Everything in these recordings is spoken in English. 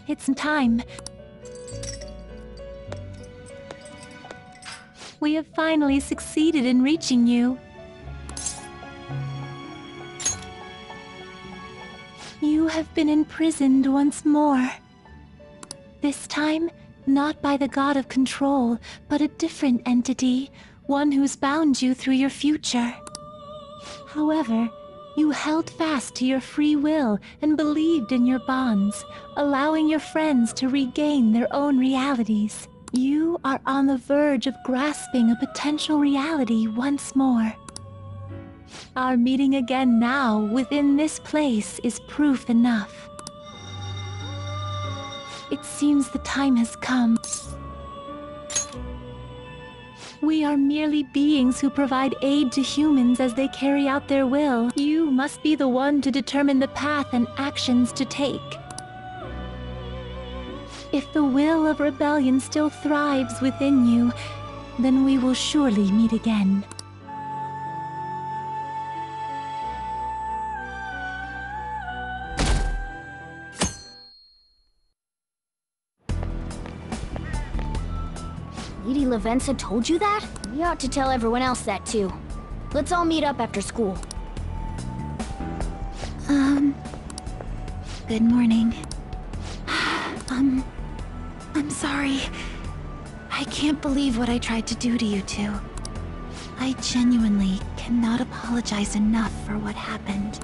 It's time. We have finally succeeded in reaching you. You have been imprisoned once more. This time, not by the god of control, but a different entity, one who's bound you through your future. However, you held fast to your free will and believed in your bonds, allowing your friends to regain their own realities. You are on the verge of grasping a potential reality once more. Our meeting again now, within this place, is proof enough. It seems the time has come. We are merely beings who provide aid to humans as they carry out their will. You must be the one to determine the path and actions to take. If the will of rebellion still thrives within you, then we will surely meet again. Lady Lavenza told you that? We ought to tell everyone else that too. Let's all meet up after school. Good morning. I'm sorry. I can't believe what I tried to do to you two. I genuinely cannot apologize enough for what happened.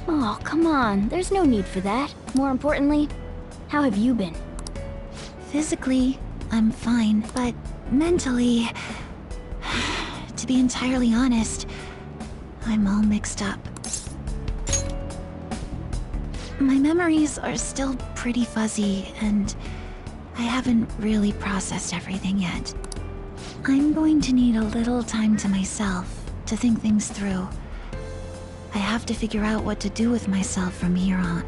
Oh, come on. There's no need for that. More importantly, how have you been? Physically, I'm fine, but mentally, to be entirely honest, I'm all mixed up. My memories are still pretty fuzzy, and I haven't really processed everything yet. I'm going to need a little time to myself to think things through. I have to figure out what to do with myself from here on.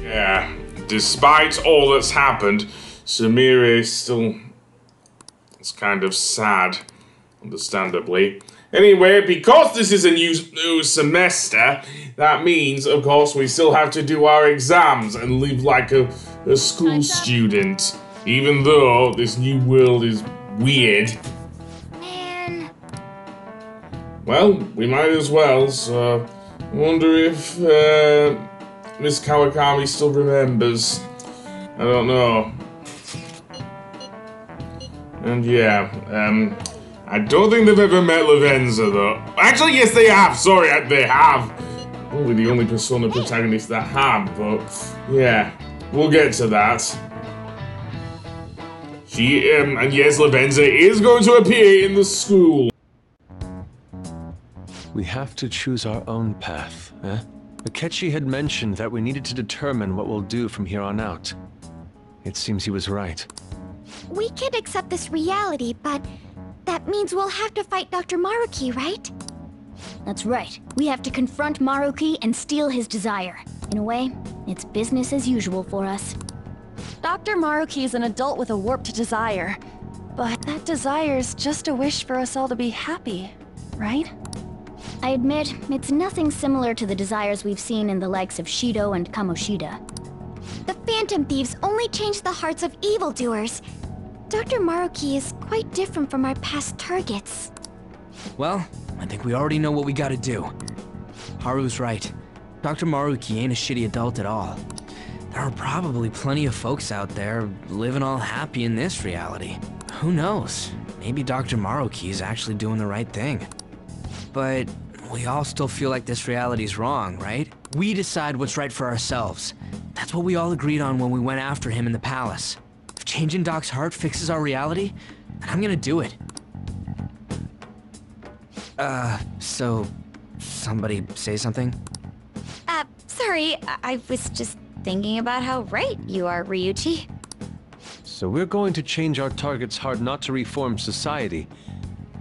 Yeah, despite all that's happened, Samira is still... it's kind of sad, understandably. Anyway, because this is a new semester, that means, of course, we still have to do our exams and live like a school student. Even though this new world is weird. Man. Well, we might as well, so... I wonder if, Miss Kawakami still remembers. I don't know. And yeah, I don't think they've ever met Lavenza, though. Actually, yes, they have. Sorry, they have. Probably the only Persona protagonist that have, but yeah, we'll get to that. She, and yes, Lavenza is going to appear in the school. We have to choose our own path, eh? Akechi had mentioned that we needed to determine what we'll do from here on out. It seems he was right. We can't accept this reality, but that means we'll have to fight Dr. Maruki, right? That's right. We have to confront Maruki and steal his desire. In a way, it's business as usual for us. Dr. Maruki is an adult with a warped desire, but that desire's just a wish for us all to be happy, right? I admit, it's nothing similar to the desires we've seen in the likes of Shido and Kamoshida. The Phantom Thieves only change the hearts of evildoers. Dr. Maruki is quite different from our past targets. Well, I think we already know what we gotta do. Haru's right. Dr. Maruki ain't a shitty adult at all. There are probably plenty of folks out there living all happy in this reality. Who knows? Maybe Dr. Maruki is actually doing the right thing. But we all still feel like this reality's wrong, right? We decide what's right for ourselves. That's what we all agreed on when we went after him in the palace. If changing Doc's heart fixes our reality, then I'm gonna do it. So... somebody say something? Sorry, I was just thinking about how right you are, Ryuichi. So we're going to change our target's heart not to reform society,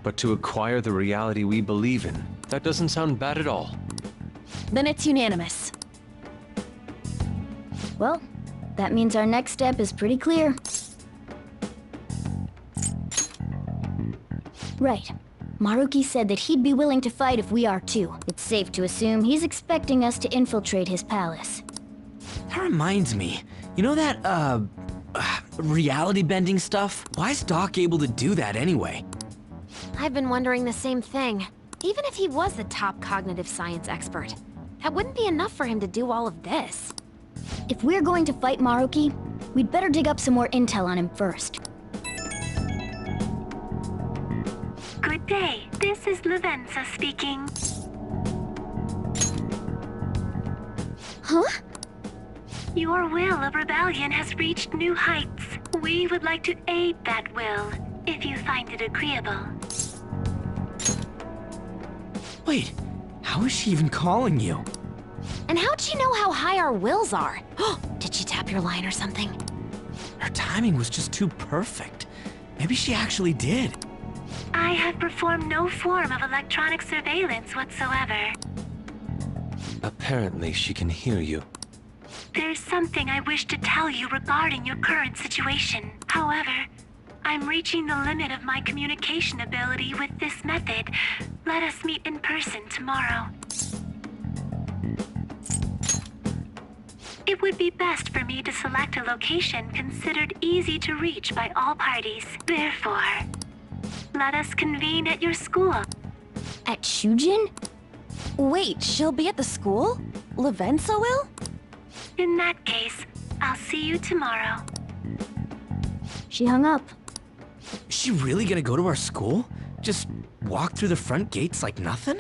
but to acquire the reality we believe in. That doesn't sound bad at all. Then it's unanimous. Well, that means our next step is pretty clear. Right. Maruki said that he'd be willing to fight if we are too. It's safe to assume he's expecting us to infiltrate his palace. That reminds me. You know that, reality bending stuff? Why is Doc able to do that anyway? I've been wondering the same thing. Even if he was the top cognitive science expert, that wouldn't be enough for him to do all of this. If we're going to fight Maruki, we'd better dig up some more intel on him first. Good day. This is Lavenza speaking. Huh? Your will of rebellion has reached new heights. We would like to aid that will, if you find it agreeable. Wait, how is she even calling you? And how'd she know how high our wills are? Did she tap your line or something? Her timing was just too perfect. Maybe she actually did. I have performed no form of electronic surveillance whatsoever. Apparently, she can hear you. There's something I wish to tell you regarding your current situation. However, I'm reaching the limit of my communication ability with this method. Let us meet in person tomorrow. It would be best for me to select a location considered easy to reach by all parties. Therefore, let us convene at your school. At Shujin? Wait, she'll be at the school? Lavenza will? In that case, I'll see you tomorrow. She hung up. Is she really gonna go to our school? Just walk through the front gates like nothing?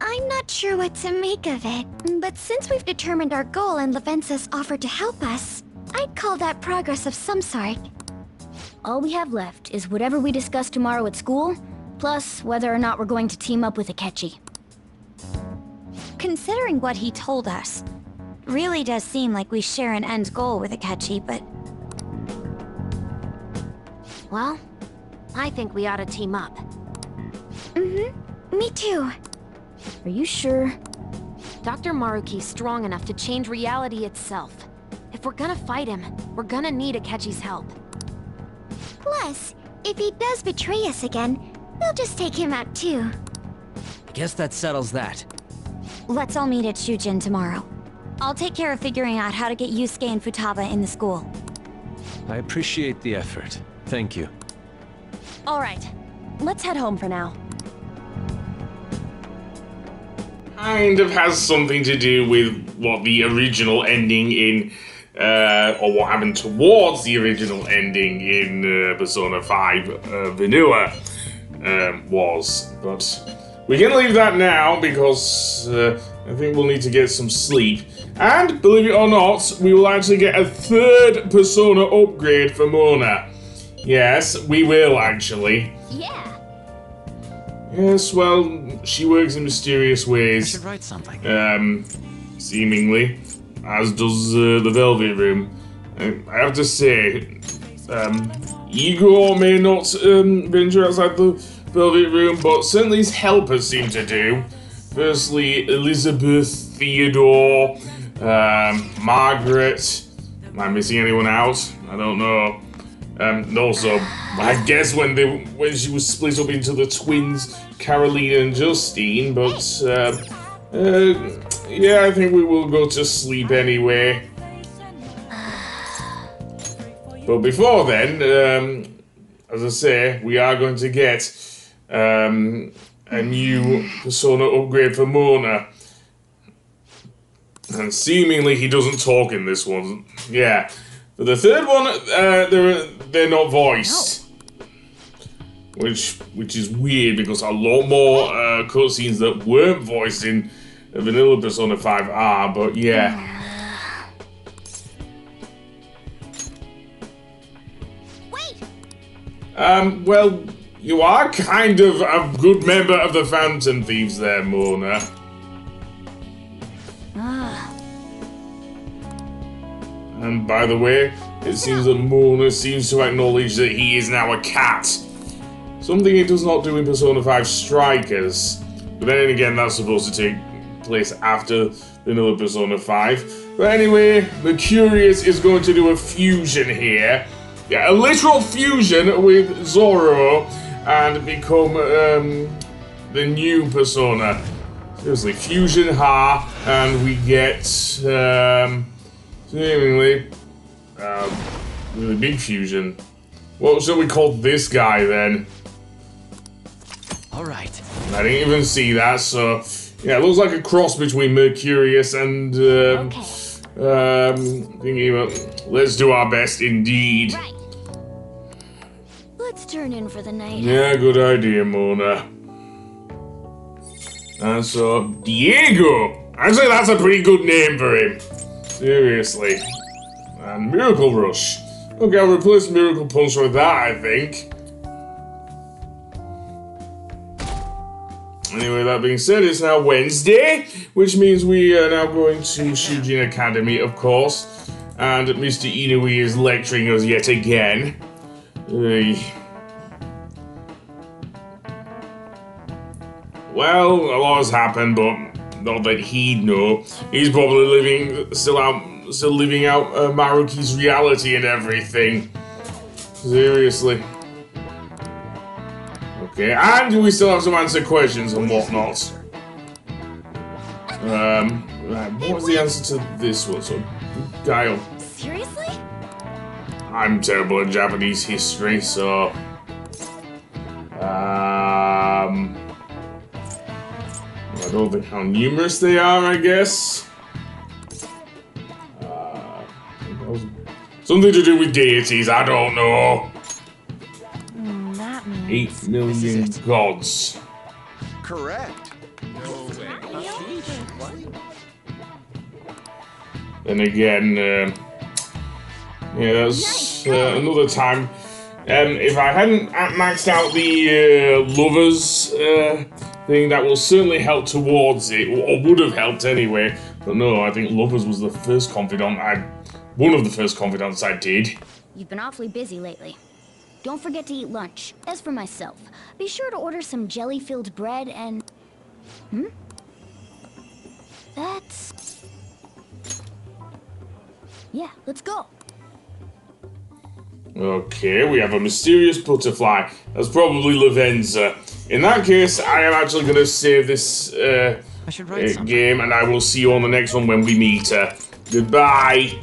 I'm not sure what to make of it, but since we've determined our goal and Lavenza's offered to help us, I'd call that progress of some sort. All we have left is whatever we discuss tomorrow at school, plus whether or not we're going to team up with Akechi. Considering what he told us, really does seem like we share an end goal with Akechi, but... Well, I think we ought to team up. Me too. Are you sure? Dr. Maruki's strong enough to change reality itself. If we're gonna fight him, we're gonna need Akechi's help. Plus, if he does betray us again, we'll just take him out too. I guess that settles that. Let's all meet at Shujin tomorrow. I'll take care of figuring out how to get Yusuke and Futaba in the school. I appreciate the effort. Thank you. All right, let's head home for now. Kind of has something to do with what the original ending in, or what happened towards the original ending in Persona 5 Vanilla was. But we can leave that now because I think we'll need to get some sleep. And, believe it or not, we will actually get a third Persona upgrade for Mona. Yes, we will actually. Yeah. Yes, well, she works in mysterious I ways. should write something. Seemingly, as does the Velvet Room. I have to say, Igor may not venture outside the Velvet Room, but certainly his helpers seem to do. Firstly, Elizabeth, Theodore, Margaret. Am I missing anyone out? I don't know. And also, I guess when she was split up into the twins, Carolina and Justine, but yeah, I think we will go to sleep anyway. But before then, as I say, we are going to get a new Persona upgrade for Mona. And seemingly he doesn't talk in this one. Yeah. For the third one, they're not voiced. Which is weird because a lot more cutscenes that weren't voiced in Vanilla Persona 5 are, but yeah. Wait! Well, you are kind of a good member of the Phantom Thieves there, Mona. And by the way, it seems that Mona seems to acknowledge that he is now a cat. Something he does not do in Persona 5 Strikers. But then again, that's supposed to take place after Vanilla Persona 5. But anyway, Mercurius is going to do a fusion here. Yeah, a literal fusion with Zoro. and become the new persona. Seriously, Fusion Ha, and we get seemingly really big fusion. What shall we call this guy then? All right. I didn't even see that, so yeah, it looks like a cross between Mercurius and thingy, but let's do our best indeed. Right. Let's turn in for the night. Yeah, good idea, Mona. And so, Diego! Actually, that's a pretty good name for him. Seriously. And Miracle Rush. Okay, I'll replace Miracle Punch with that, I think. Anyway, that being said, it's now Wednesday, which means we are now going to Shujin Academy, of course. And Mr. Inui is lecturing us yet again. Well, a lot has happened, but not that he'd know. He's probably still living out Maruki's reality and everything. Seriously. Okay, and we still have to answer questions and whatnot. Right, what was the answer to this one? So, Guile. Seriously? I'm terrible at Japanese history, so... I don't think how numerous they are, I guess. Something to do with deities, I don't know. That means 8 million gods. Correct. No way. Then again, yeah, that's another time. If I hadn't maxed out the lovers thing, that will certainly help towards it, or would have helped anyway. But no, I think lovers was the first confidant one of the first confidants I did. You've been awfully busy lately. Don't forget to eat lunch. As for myself, be sure to order some jelly-filled bread and... That's... Yeah, let's go. Okay, we have a mysterious butterfly. That's probably Lavenza. In that case, I am actually going to save this I should write something. game, and I will see you on the next one when we meet her. Goodbye.